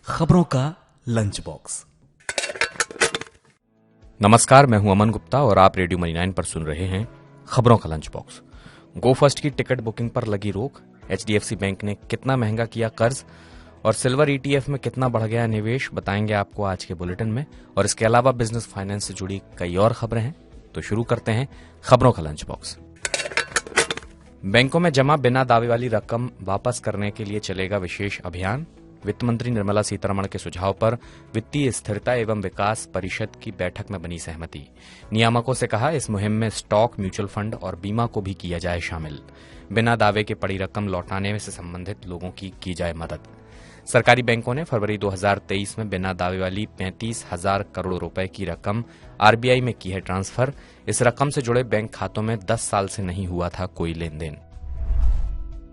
खबरों का lunch box. नमस्कार, मैं हूं अमन गुप्ता और आप रेडियो मनी 9 पर सुन रहे हैं खबरों का लंच बॉक्स। गो फर्स्ट की टिकट बुकिंग पर लगी रोक, एचडीएफसी बैंक ने कितना महंगा किया कर्ज और सिल्वर ईटीएफ में कितना बढ़ गया निवेश, बताएंगे आपको आज के बुलेटिन में। और इसके अलावा बिजनेस फाइनेंस से जुड़ी कई और खबरें हैं। तो शुरू करते हैं खबरों का लंच बॉक्स। बैंकों में जमा बिना दावे वाली रकम वापस करने के लिए चलेगा विशेष अभियान। वित्त मंत्री निर्मला सीतारमण के सुझाव पर वित्तीय स्थिरता एवं विकास परिषद की बैठक में बनी सहमति। नियामकों से कहा, इस मुहिम में स्टॉक, म्यूचुअल फंड और बीमा को भी किया जाए शामिल। बिना दावे के पड़ी रकम लौटाने से संबंधित लोगों की जाए मदद। सरकारी बैंकों ने फरवरी 2023 में बिना दावे वाली 35,000 करोड़ रुपए की रकम आरबीआई में की है ट्रांसफर। इस रकम से जुड़े बैंक खातों में 10 साल से नहीं हुआ था कोई लेन देन।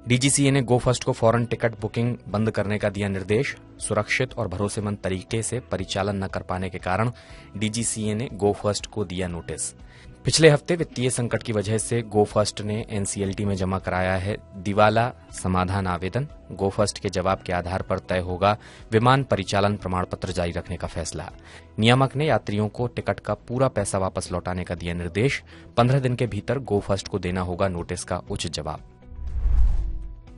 डीजीसीए ने गो फर्स्ट को फौरन टिकट बुकिंग बंद करने का दिया निर्देश। सुरक्षित और भरोसेमंद तरीके से परिचालन न कर पाने के कारण डीजीसीए ने गो फर्स्ट को दिया नोटिस। पिछले हफ्ते वित्तीय संकट की वजह से गो फर्स्ट ने एनसीएलटी में जमा कराया है दिवाला समाधान आवेदन। गो फर्स्ट के जवाब के आधार पर तय होगा विमान परिचालन प्रमाण पत्र जारी रखने का फैसला। नियामक ने यात्रियों को टिकट का पूरा पैसा वापस लौटाने का दिया निर्देश। 15 दिन के भीतर गो फर्स्ट को देना होगा नोटिस का उचित जवाब।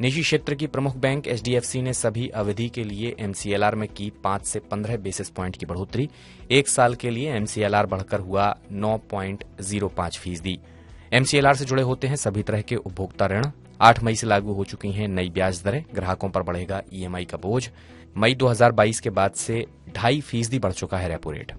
निजी क्षेत्र की प्रमुख बैंक एचडीएफसी ने सभी अवधि के लिए एमसीएलआर में की 5 से 15 बेसिस पॉइंट की बढ़ोतरी। एक साल के लिए एमसीएलआर बढ़कर हुआ 9.05%। एमसीएलआर से जुड़े होते हैं सभी तरह के उपभोक्ता ऋण। 8 मई से लागू हो चुकी हैं नई ब्याज दरें। ग्राहकों पर बढ़ेगा ईएमआई का बोझ। मई 2022 के बाद से 2.5% बढ़ चुका है रेपो रेट।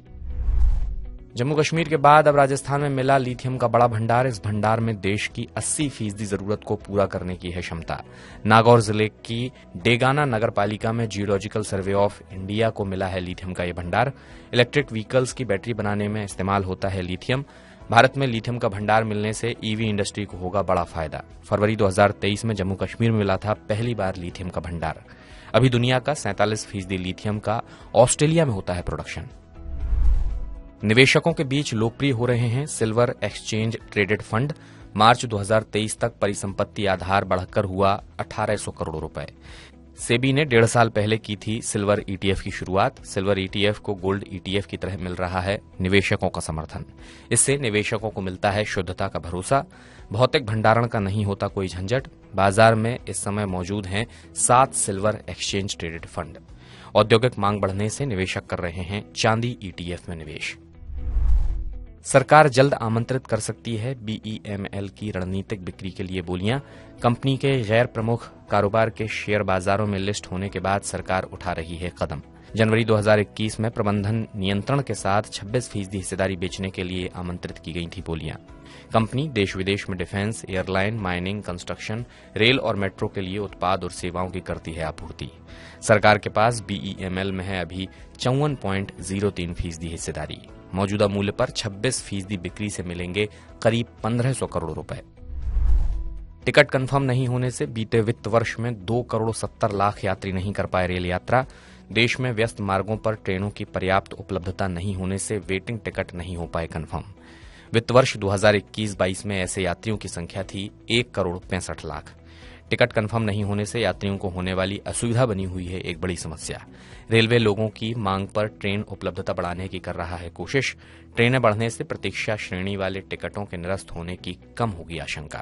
जम्मू कश्मीर के बाद अब राजस्थान में मिला लिथियम का बड़ा भंडार। इस भंडार में देश की 80% जरूरत को पूरा करने की है क्षमता। नागौर जिले की डेगाना नगर पालिका में जियोलॉजिकल सर्वे ऑफ इंडिया को मिला है लिथियम का यह भंडार। इलेक्ट्रिक व्हीकल्स की बैटरी बनाने में इस्तेमाल होता है लिथियम। भारत में लिथियम का भंडार मिलने से ईवी इंडस्ट्री को होगा बड़ा फायदा। फरवरी 2023 में जम्मू कश्मीर में मिला था पहली बार लिथियम का भंडार। अभी दुनिया का 47% लिथियम का ऑस्ट्रेलिया में होता है प्रोडक्शन। निवेशकों के बीच लोकप्रिय हो रहे हैं सिल्वर एक्सचेंज ट्रेडेड फंड। मार्च 2023 तक परिसंपत्ति आधार बढ़कर हुआ 1800 करोड़ रुपए। सेबी ने 1.5 साल पहले की थी सिल्वर ईटीएफ की शुरुआत। सिल्वर ईटीएफ को गोल्ड ईटीएफ की तरह मिल रहा है निवेशकों का समर्थन। इससे निवेशकों को मिलता है शुद्धता का भरोसा। भौतिक भंडारण का नहीं होता कोई झंझट। बाजार में इस समय मौजूद हैं 7 सिल्वर एक्सचेंज ट्रेडेड फंड। औद्योगिक मांग बढ़ने से निवेशक कर रहे हैं चांदी ईटीएफ में निवेश। सरकार जल्द आमंत्रित कर सकती है बीईएमएल की रणनीतिक बिक्री के लिए बोलियां। कंपनी के गैर प्रमुख कारोबार के शेयर बाजारों में लिस्ट होने के बाद सरकार उठा रही है कदम। जनवरी 2021 में प्रबंधन नियंत्रण के साथ 26% हिस्सेदारी बेचने के लिए आमंत्रित की गई थी बोलियां। कंपनी देश विदेश में defence, airline, mining, construction, rail और मेट्रो के लिए उत्पाद और सेवाओं की करती है आपूर्ति। सरकार के पास बीईएमएल में है अभी 54.03% हिस्सेदारी। मौजूदा मूल्य पर 26% बिक्री से मिलेंगे करीब 1500 करोड़ रुपए। टिकट कंफर्म नहीं होने से बीते वित्त वर्ष में 2,70,00,000 यात्री नहीं कर पाए रेल यात्रा। देश में व्यस्त मार्गों पर ट्रेनों की पर्याप्त उपलब्धता नहीं होने से वेटिंग टिकट नहीं हो पाए कंफर्म। वित्त वर्ष 2021-22 में ऐसे यात्रियों की संख्या थी 1,65,00,000। टिकट कंफर्म नहीं होने से यात्रियों को होने वाली असुविधा बनी हुई है एक बड़ी समस्या। रेलवे लोगों की मांग पर ट्रेन उपलब्धता बढ़ाने की कर रहा है कोशिश। ट्रेनें बढ़ने से प्रतीक्षा श्रेणी वाले टिकटों के निरस्त होने की कम होगी आशंका।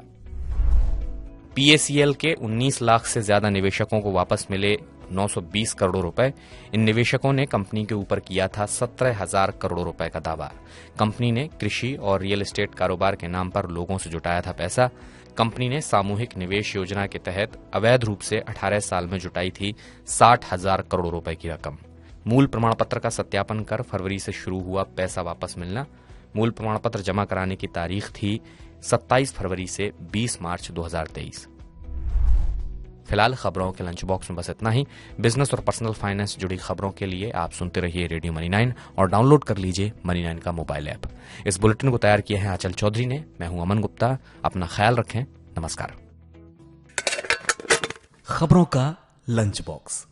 पीएसीएल के 19 लाख से ज्यादा निवेशकों को वापस मिले 920 करोड़ रुपए। इन निवेशकों ने कंपनी के ऊपर किया था 17,000 करोड़ रुपए का दावा। कंपनी ने कृषि और रियल एस्टेट कारोबार के नाम पर लोगों से जुटाया था पैसा। कंपनी ने सामूहिक निवेश योजना के तहत अवैध रूप से 18 साल में जुटाई थी 60,000 करोड़ रुपए की रकम। मूल प्रमाण पत्र का सत्यापन कर फरवरी से शुरू हुआ पैसा वापस मिलना। मूल प्रमाण पत्र जमा कराने की तारीख थी 27 फरवरी से 20 मार्च 2023। फिलहाल खबरों के लंच बॉक्स में बस इतना ही। बिजनेस और पर्सनल फाइनेंस से जुड़ी खबरों के लिए आप सुनते रहिए रेडियो मनी 9 और डाउनलोड कर लीजिए मनी 9 का मोबाइल ऐप। इस बुलेटिन को तैयार किया है आंचल चौधरी ने। मैं हूं अमन गुप्ता। अपना ख्याल रखें। नमस्कार। खबरों का लंच बॉक्स।